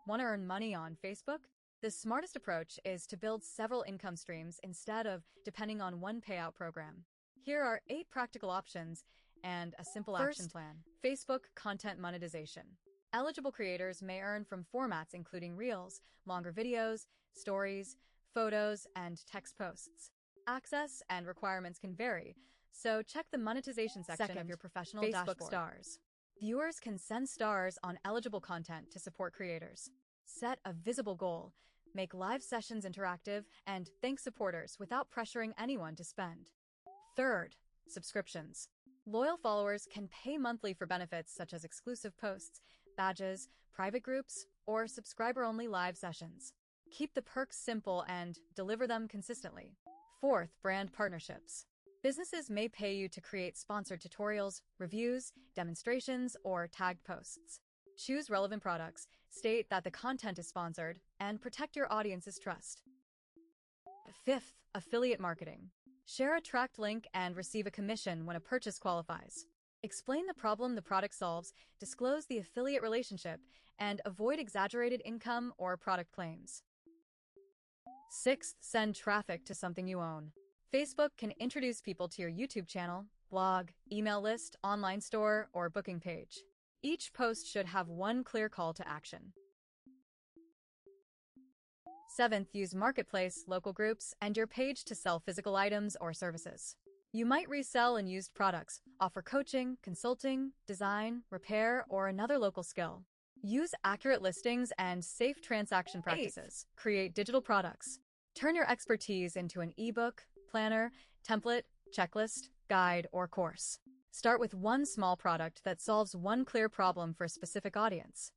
Want to earn money on Facebook? The smartest approach is to build several income streams instead of depending on one payout program. Here are 8 practical options and a simple action plan. Facebook content monetization. Eligible creators may earn from formats including Reels, longer videos, stories, photos, and text posts. Access and requirements can vary, so check the monetization section of your professional Facebook dashboard. Stars. Viewers can send stars on eligible content to support creators. Set a visible goal, make live sessions interactive, and thank supporters without pressuring anyone to spend. Third, subscriptions. Loyal followers can pay monthly for benefits such as exclusive posts, badges, private groups, or subscriber-only live sessions. Keep the perks simple and deliver them consistently. Fourth, brand partnerships. Businesses may pay you to create sponsored tutorials, reviews, demonstrations, or tagged posts. Choose relevant products, state that the content is sponsored, and protect your audience's trust. Fifth, affiliate marketing. Share a tracked link and receive a commission when a purchase qualifies. Explain the problem the product solves, disclose the affiliate relationship, and avoid exaggerated income or product claims. Sixth, send traffic to something you own. Facebook can introduce people to your YouTube channel, blog, email list, online store, or booking page. Each post should have one clear call to action. Seventh, use Marketplace, local groups, and your page to sell physical items or services. You might resell unused products, offer coaching, consulting, design, repair, or another local skill. Use accurate listings and safe transaction practices. Eighth, create digital products. Turn your expertise into an ebook, planner, template, checklist, guide, or course. Start with one small product that solves one clear problem for a specific audience.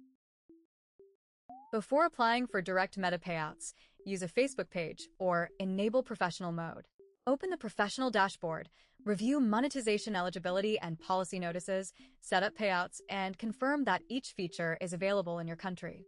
Before applying for direct Meta payouts, use a Facebook page or enable professional mode. Open the professional dashboard, review monetization eligibility and policy notices, set up payouts, and confirm that each feature is available in your country.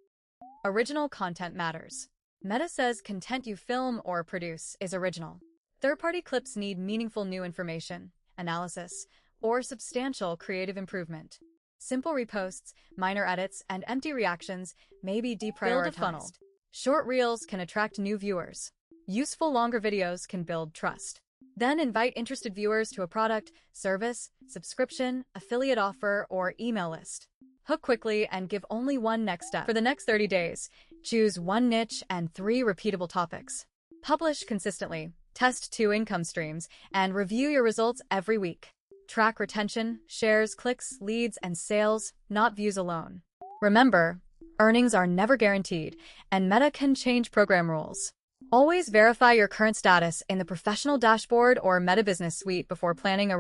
Original content matters. Meta says content you film or produce is original. Third-party clips need meaningful new information, analysis, or substantial creative improvement. Simple reposts, minor edits, and empty reactions may be deprioritized. Build a funnel. Short reels can attract new viewers. Useful longer videos can build trust. Then invite interested viewers to a product, service, subscription, affiliate offer, or email list. Hook quickly and give only one next step. For the next 30 days, choose one niche and 3 repeatable topics. Publish consistently, test 2 income streams, and review your results every week. Track retention, shares, clicks, leads, and sales, not views alone. Remember, earnings are never guaranteed, and Meta can change program rules. Always verify your current status in the professional dashboard or Meta Business Suite before planning a